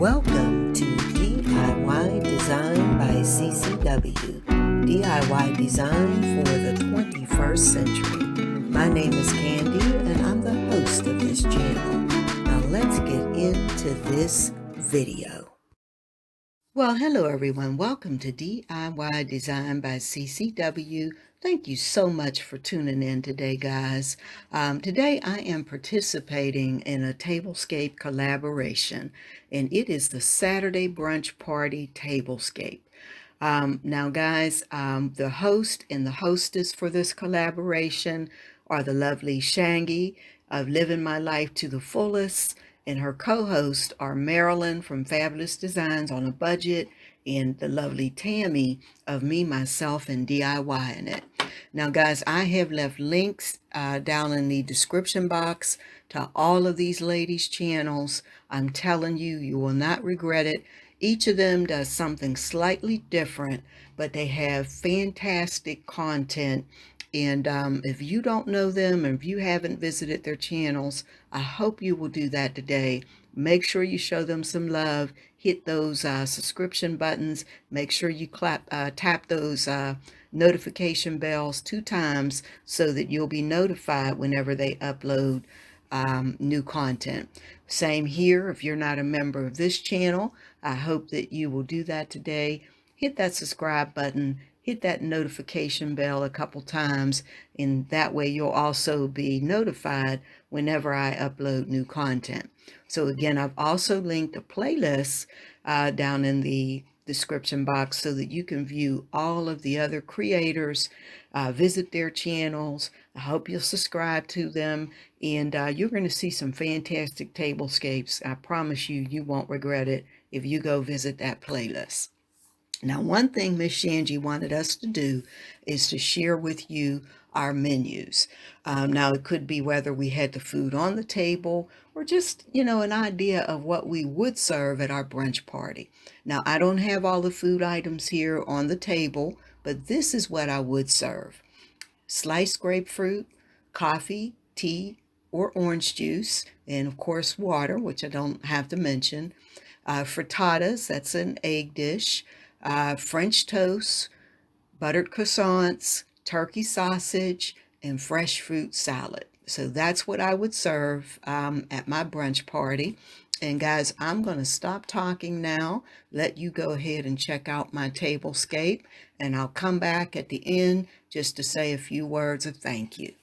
Welcome to DIY Design by CCW, DIY Design for the 21st Century. My name is Candy and I'm the host of this channel. Now let's get into this video. Well, hello everyone. Welcome to DIY Design by CCW. Thank you so much for tuning in today, guys. Today I am participating in a Tablescape collaboration, and it is the Saturday Brunch Party Tablescape. Now, guys, the host and the hostess for this collaboration are the lovely Shangie of Living My Life to the Fullest, and her co-hosts are Marilyn from Fabulous Designs on a Budget and the lovely Tammy of Me, Myself, and DIYing It. Now, guys, I have left links down in the description box to all of these ladies' channels. I'm telling you, you will not regret it. Each of them does something slightly different, but they have fantastic content. And if you don't know them, and if you haven't visited their channels, I hope you will do that today. Make sure you show them some love. Hit those subscription buttons. Make sure you tap those notification bells 2 times so that you'll be notified whenever they upload new content. Same here. If you're not a member of this channel, I hope that you will do that today. Hit that subscribe button. Hit that notification bell a couple times, and that way you'll also be notified whenever I upload new content. So again, I've also linked a playlist down in the description box so that you can view all of the other creators, visit their channels. I hope you'll subscribe to them, and you're going to see some fantastic tablescapes. I promise you, you won't regret it if you go visit that playlist. Now, one thing Miss Shangie wanted us to do is to share with you our menus. Now, it could be whether we had the food on the table or just, an idea of what we would serve at our brunch party. Now, I don't have all the food items here on the table, but this is what I would serve. Sliced grapefruit, coffee, tea, or orange juice, and of course water, which I don't have to mention. Frittatas, that's an egg dish. French toast, buttered croissants, turkey sausage, and fresh fruit salad. So that's what I would serve at my brunch party. And guys, I'm going to stop talking now, let you go ahead and check out my tablescape, and I'll come back at the end just to say a few words of thank you.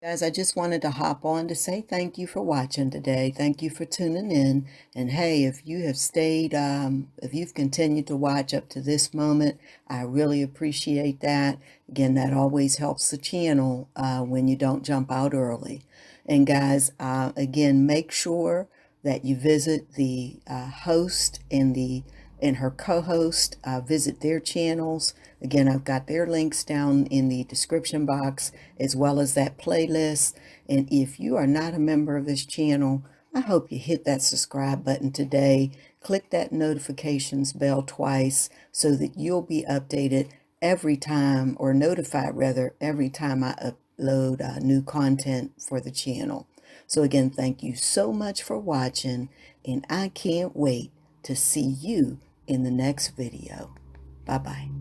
Guys, I just wanted to hop on to say thank you for watching today. Thank you for tuning in. And hey, if you have stayed, if you've continued to watch up to this moment, I really appreciate that. Again, that always helps the channel when you don't jump out early. And guys, again, make sure that you visit the host and her co-host, visit their channels. Again, I've got their links down in the description box, as well as that playlist. And if you are not a member of this channel, I hope you hit that subscribe button today. Click that notifications bell twice so that you'll be updated every time, or notified rather, every time I upload new content for the channel. So again, thank you so much for watching, and I can't wait to see you in the next video. Bye-bye.